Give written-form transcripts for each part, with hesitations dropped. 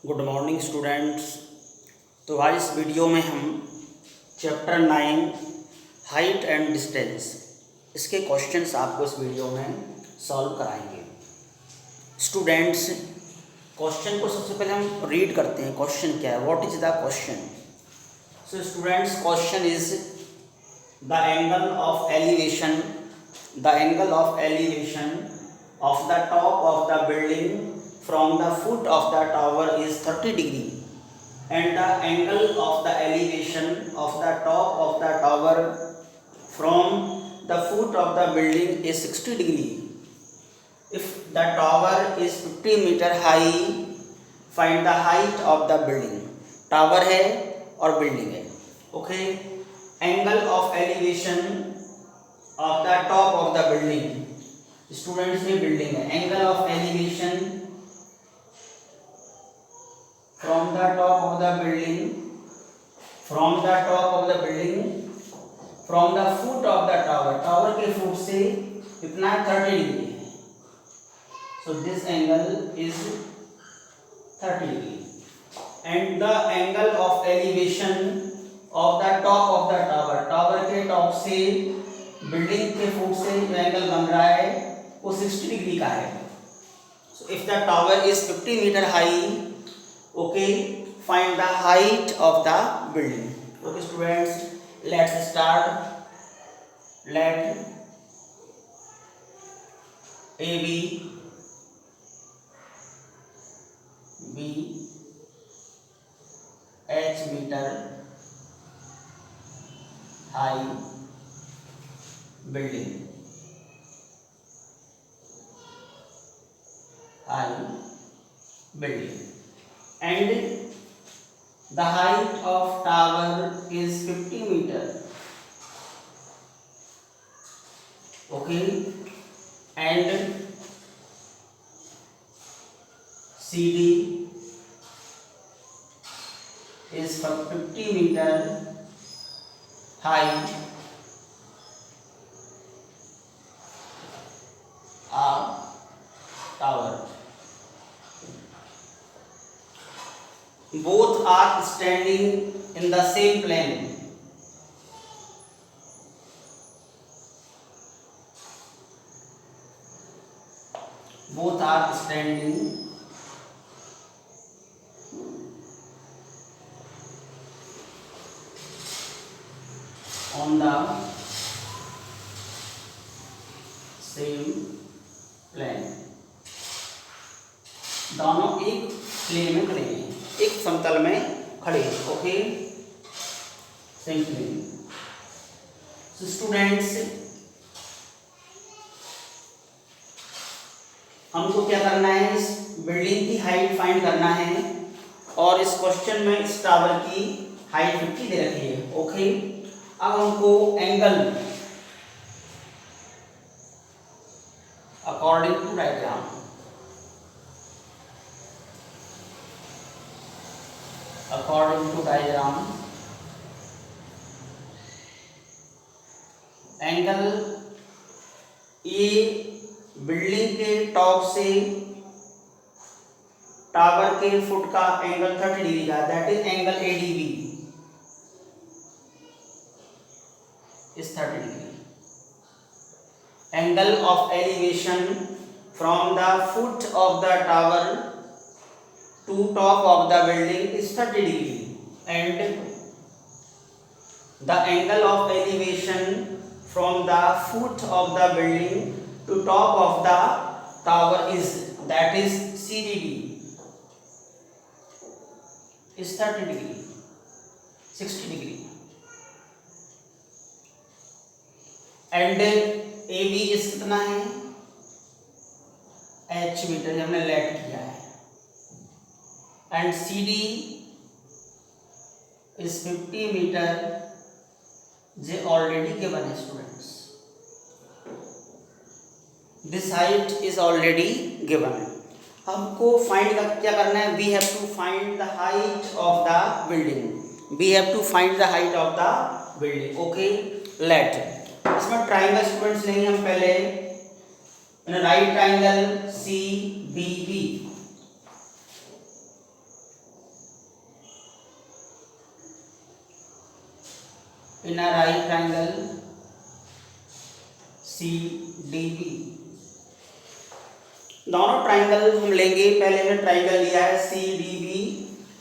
Good morning students. तो आज इस वीडियो में हम चैप्टर 9 हाइट एंड डिस्टेंस इसके क्वेश्चंस आपको इस वीडियो में सॉल्व कराएंगे। स्टूडेंट्स, क्वेश्चन को सबसे पहले हम रीड करते हैं। क्वेश्चन क्या है, what is the question. So students, question is the angle of elevation of the top of the building from the foot of the tower is 30 degree and the angle of the elevation of the top of the tower from the foot of the building is 60 degree. If the tower is 50 meter high, find the height of the building. Tower है और building है, okay. Angle of elevation of the top of the building, students में building है। Angle of elevation from the top of the building from the foot of the tower के foot से कितना 30 degree है। So this angle is 30 degree and the angle of elevation of the top of the tower के top से building के foot से जो angle बन रहा है वो 60 डिग्री का है। So if the tower is 50 metre high, okay, find the height of the building. Okay students, let's start. Let A B H metre high building, and the height of tower is 50 meter, okay, and CD is 50 meter high tower. Both are standing in the same plane. Both are standing on the same plane. दोनों एक plane में खड़े हैं, एक समतल में खड़े हैं, okay, same plane. So students, हमको क्या करना है, इस बिल्डिंग की हाइट फाइंड करना है और इस क्वेश्चन में इस टावर की हाइट 50 दे रखी है, ओके। अब हमको angle according to diagram, angle A building के टॉप से टावर के फुट का एंगल 30 डिग्री का, that is angle ADB is 30 degree. Angle of elevation from the foot of the tower to top of the building is 30 degree and the angle of elevation from the foot of the building to top of the tower is, that is CDD, is 30 degree, 60 degree and AB is कितना है, H metre हमने late किया है and CD is 50 meter, जे already given है students. This height is already given है। हमको find क्या करना है, we have to find the height of the building, okay. Let, इसमें ट्राइंगल स्टूडेंट्स लेंगे हम पहले, right triangle CBB in a right triangle CDB। दोनों ट्राइंगल हम लेंगे। पहले हमने ट्राइंगल लिया है CDB।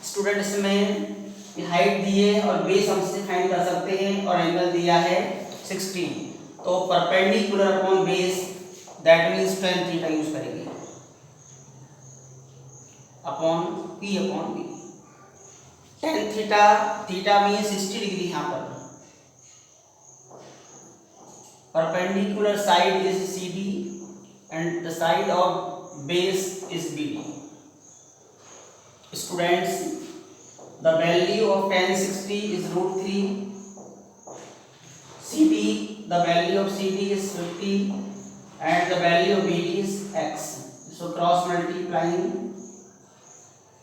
स्टूडेंट इसमें हाइट दी है और बेस हमसे फाइंड कर सकते हैं और एंगल दिया है 60। तो perpendicular upon base that means tan theta use करेंगे upon P upon B। tan theta means 60 degree. यहाँ पर perpendicular side is CD and the side of base is BD। Students, the value of tan 60 is √3। CD, the value of CD is 50 and the value of BD is x। So cross multiplying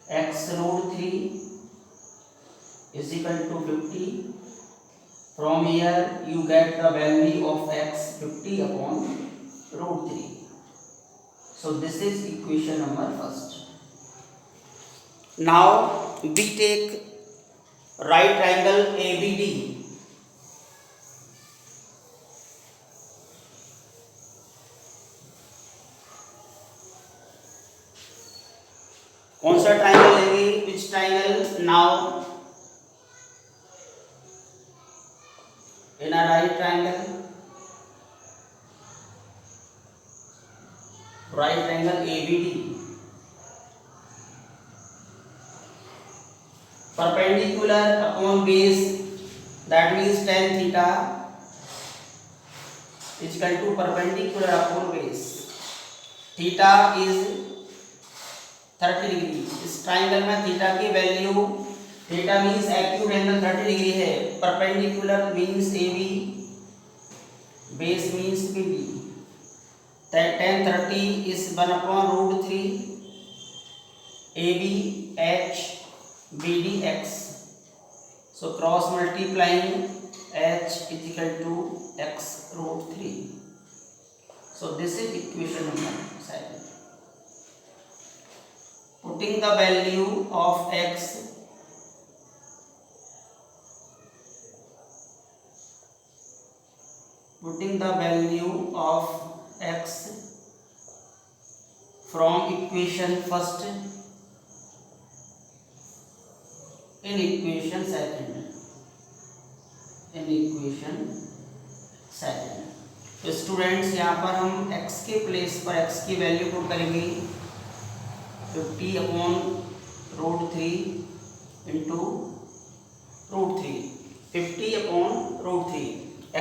x √3 is equal to 50। From here you get the value of x 50 upon √3। So this is equation number first। Now we take right triangle ABD। कौन सा triangle लेंगे? Which triangle? Now in a right triangle ABD, perpendicular upon base that means tan theta is equal to perpendicular upon base, theta is 30 degree. इस triangle में theta की value, theta means acute angle 30 degree है, perpendicular means AB, base means BB। tan 30 is 1 upon √3 AB H BD x। So cross multiplying H is equal to x √3। So this is equation number 7। Putting the value of x from equation first in equation second। तो students यहाँ पर हम x के place पर x की value put करेंगे 50 upon √3 into √3, 50 upon √3।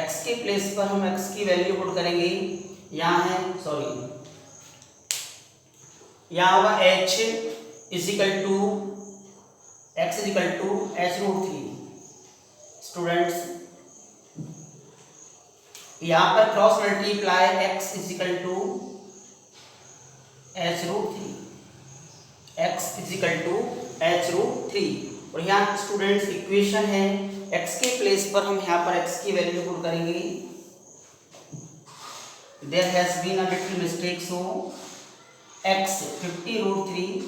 x के place पर हम x की वैल्यू पुट करेंगे। यहाँ है यहाँ होगा h is equal to x is equal to h√3। Students यहाँ पर cross multiply x is equal to h√3, x is equal to h√3। और यहाँ स्टूडेंट्स इक्वेशन है, x के प्लेस पर हम यहाँ पर x की वैल्यू पुट करेंगे। There has been a little mistake, so x 50√3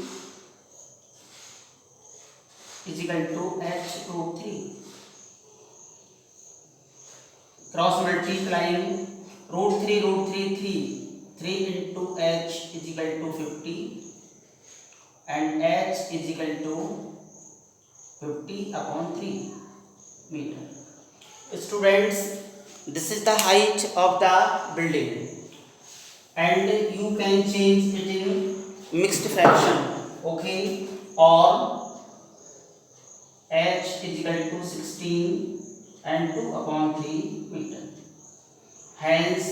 is equal to h√3। Cross multiplying √3 3 into h is equal to 50 and h is equal to 50 upon 3 meter। Students, this is the height of the building and you can change it in mixed fraction, okay? Or h is equal to 16 and 2 upon 3 meter। Hence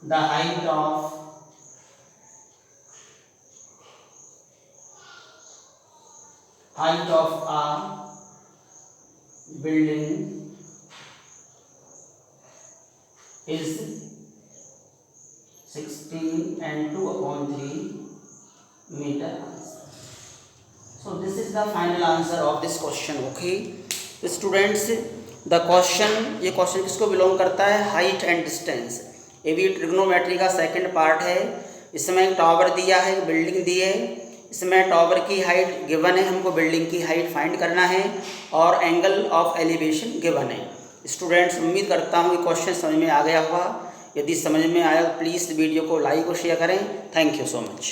the height of a building is 16 and 2 upon 3 meter। So this is the final answer of this question, okay? So students, the question, ये question किसको belong करता है? Height and distance. ये भी trigonometry का second part है। इसमें एक टावर दिया है, बिल्डिंग दी है, इसमें टावर की हाइट गिवन है, हमको बिल्डिंग की हाइट फाइंड करना है और एंगल ऑफ एलिवेशन गिवन है। स्टूडेंट्स, उम्मीद करता हूँ ये क्वेश्चन समझ में आ गया होगा। यदि समझ में आया तो प्लीज़ वीडियो को लाइक और शेयर करें। Thank you so much.